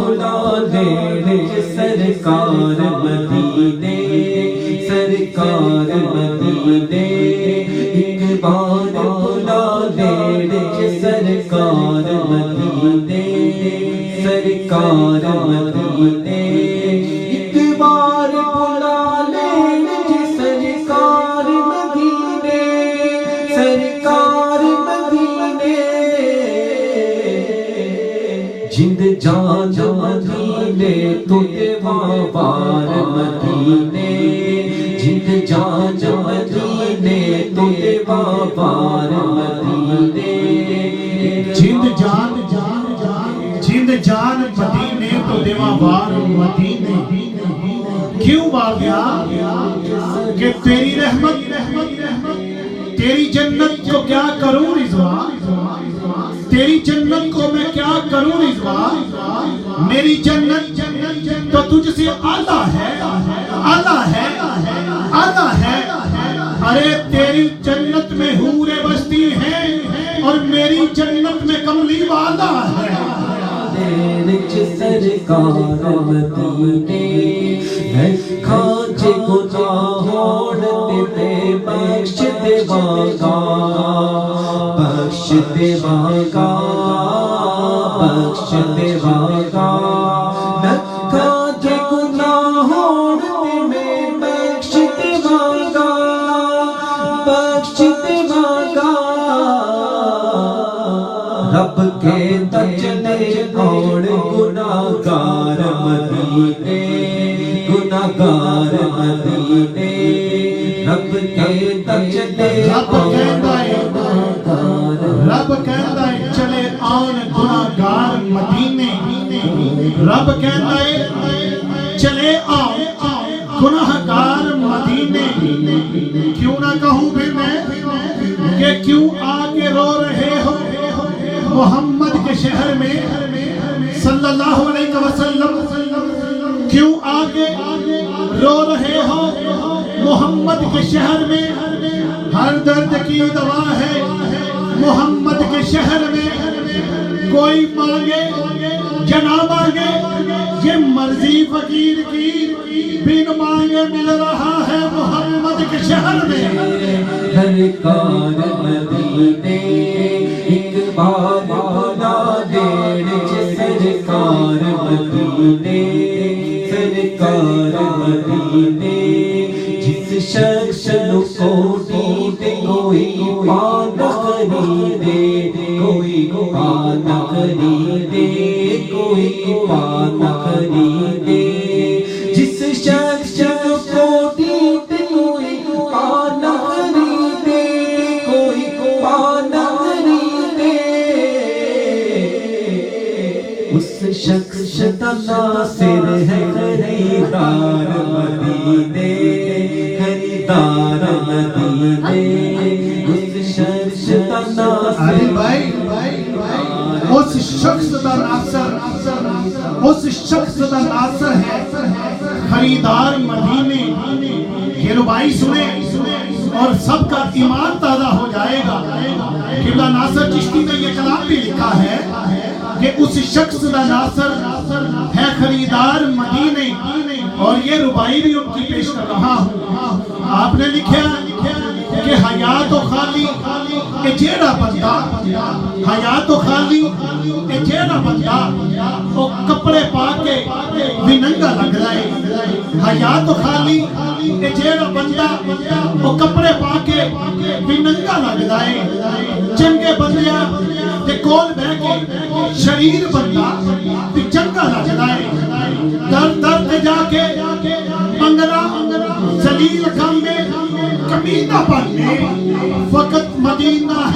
بھلا دے سرکار مدینے سرکار مدینے ایک بار بھلا دے سرکار مدینے سرکار مدینے ایک بار بھلا دے سرکار مدینے سرکار مدینے جند جان مدینے تو دیوار مدینے جند جان مدینے تو دیوار مدینے جند جان مدینے تو دیوار مدینے کیوں آ گیا کہ تیری رحمت تیری جنت کو کیا کروں رضوان تیری جنت کو میں کیا کروں رضوان میری جنت تو تجھ سے اعلیٰ ہے اعلیٰ ہے اعلیٰ ہے ارے تیری جنت میں حوریں بستی ہیں اور میری جنت میں کملی والا ہے سرکار مدینے کھانچ گناہوں تے بخش دیواگا بخش دیواگا بخش دیواگا کھانچ گناہوں تے بخش دیواگا بخش دیواگا رب کے تجلے اور گناہگار مدینے گناہگار مدینے رب کے تجلے رب کہتا ہے چلے آن گناہگار مدینے رب کہتا ہے چلے آن گناہگار مدینے کیوں نہ کہوں پھر میں کہ کیوں آگے رو رہے ہو محمد کے شہر میں صلی اللہ علیہ وسلم کیوں آگے رو رہے ہو محمد کے شہر میں ہر درد کی دوا ہے محمد کے شہر میں کوئی مانگے یا نہ مانگے یہ مرضی فقیر کی بن مانگے مل رہا ہے محمد کے شہر میں سرکار مدینے ایک بار بھلا دے سرکار مدینے سرکار مدینے جس شخص کو دیتے کوئی پان خریدے کوئی پان خریدے کوئی پان خریدے جس شخص کو دیتے کوئی پان خریدے کوئی پان خریدے اس شخص کا ناصر ہے خریدار مدینے خریدار مدینے اس شخص کا ناصر اس شخص کا ناصر اس شخص کا ناصر ہے خریدار مدینے یہ ربائی سنے اور سب کا ایمان تازہ ہو جائے گا قبلہ ناصر چشتی نے یہ کلام بھی لکھا ہے کہ اس شخص کا ناصر ہے خریدار مدینے اور یہ ربائی بھی ان کی پیش کر رہا ہوں آپ نے لکھا کہ حیات و خالی اے جیڑا بندہ حیات و خالی اے جیڑا بندہ وہ کپڑے پا کے بھی ننگا لگ رہے حیات و خالی اے جیڑا بندہ وہ کپڑے پا کے بھی ننگا لگ رہے چنگے بندیاں تے کول بہ کے شریر بندہ بھی چنگا لگ رہے در در تے جا کے منگرا ذلیل کامے کمینہ بننے فقط مدینہ